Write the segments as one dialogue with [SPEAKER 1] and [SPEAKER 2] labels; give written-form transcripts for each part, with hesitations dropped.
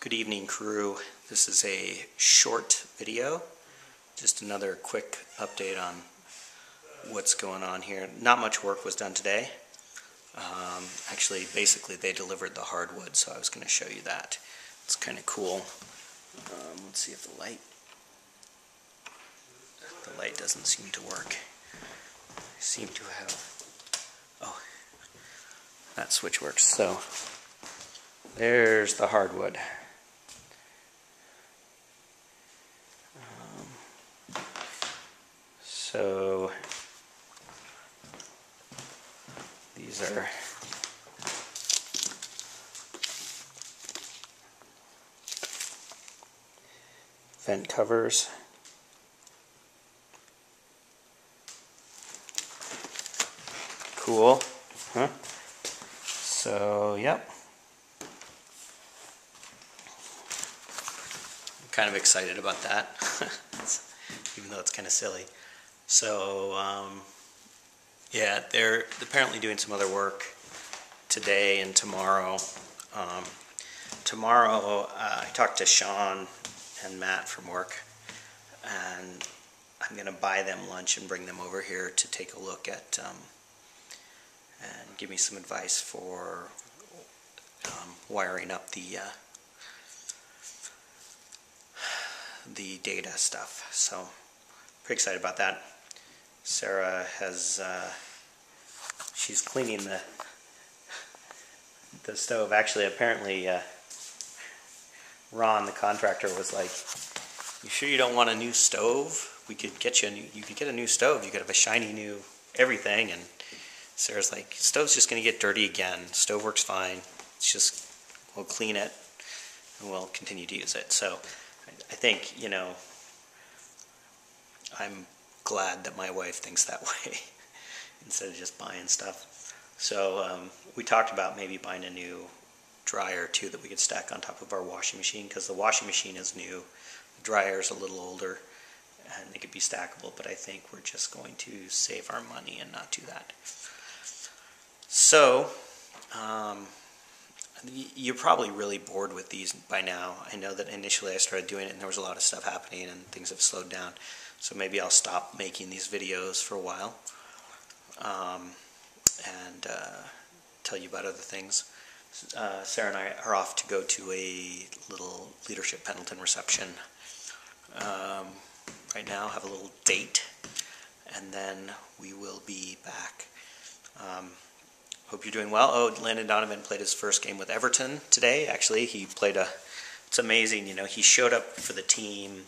[SPEAKER 1] Good evening, crew. This is a short video, just another quick update on what's going on here. Not much work was done today. Actually, basically they delivered the hardwood, so I was going to show you that. It's kind of cool. Let's see if the light doesn't seem to work. I seem to have, oh, that switch works. So there's the hardwood. So these are vent covers. Cool, huh? So, yep. I'm kind of excited about that, even though it's kind of silly. So, yeah, they're apparently doing some other work today and tomorrow. Tomorrow, I talked to Sean and Matt from work, and I'm going to buy them lunch and bring them over here to take a look at, and give me some advice for wiring up the data stuff. So, pretty excited about that. Sarah has, she's cleaning the stove. Actually, apparently, Ron, the contractor, was like, "You sure you don't want a new stove? We could get you you could get a new stove. You could have a shiny new everything." And Sarah's like, "Stove's just going to get dirty again. Stove works fine. It's just, we'll clean it and we'll continue to use it." So I think, you know, I'm glad that my wife thinks that way instead of just buying stuff. So we talked about maybe buying a new dryer too that we could stack on top of our washing machine, because the washing machine is new, the dryer is a little older, and they could be stackable, but I think we're just going to save our money and not do that. So you're probably really bored with these by now. I know that initially I started doing it and there was a lot of stuff happening and things have slowed down. So maybe I'll stop making these videos for a while and tell you about other things. Sarah and I are off to go to a little Leadership Pendleton reception right now, have a little date, and then we will be back. Hope you're doing well. Oh, Landon Donovan played his first game with Everton today. Actually, he played it's amazing, you know, he showed up for the team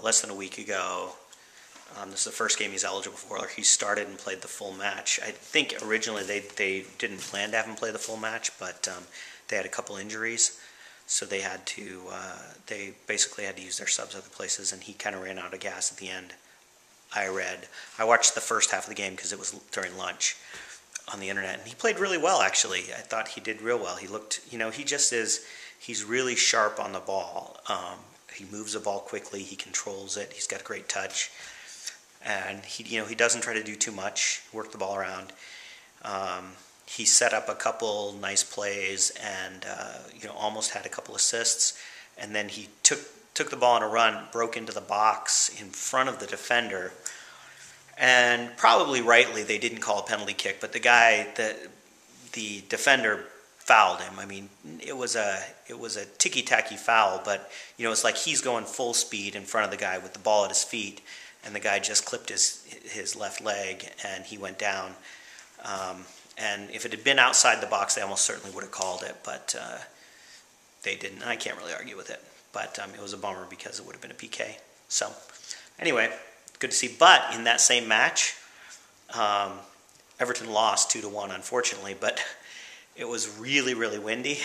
[SPEAKER 1] less than a week ago. This is the first game he's eligible for. He started and played the full match. I think originally they didn't plan to have him play the full match, but they had a couple injuries, so they had to. They basically had to use their subs other places, and he kind of ran out of gas at the end. I watched the first half of the game because it was during lunch on the internet, and he played really well. Actually, I thought he did real well. He looked, you know, he just is. He's really sharp on the ball. He moves the ball quickly. He controls it. He's got a great touch. And he doesn't try to do too much, work the ball around. He set up a couple nice plays and almost had a couple assists. And then he took the ball on a run, broke into the box in front of the defender. And probably rightly they didn't call a penalty kick, but the defender fouled him. I mean, it was a ticky-tacky foul, but it's like he's going full speed in front of the guy with the ball at his feet. And the guy just clipped his left leg, and he went down. And if it had been outside the box, they almost certainly would have called it, but they didn't. I can't really argue with it. But it was a bummer because it would have been a PK. So, anyway, good to see. But in that same match, Everton lost 2-1, unfortunately, but it was really, really windy.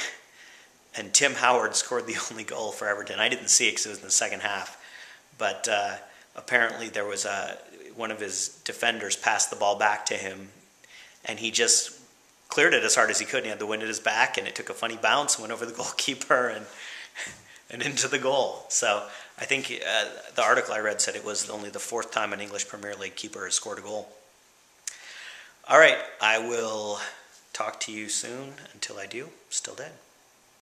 [SPEAKER 1] And Tim Howard scored the only goal for Everton. I didn't see it because it was in the second half. But apparently there was one of his defenders passed the ball back to him, and he just cleared it as hard as he could. And he had the wind at his back, and it took a funny bounce, went over the goalkeeper, and into the goal. So I think the article I read said it was only the 4th time an English Premier League keeper has scored a goal. All right, I will talk to you soon. Until I do, still dead.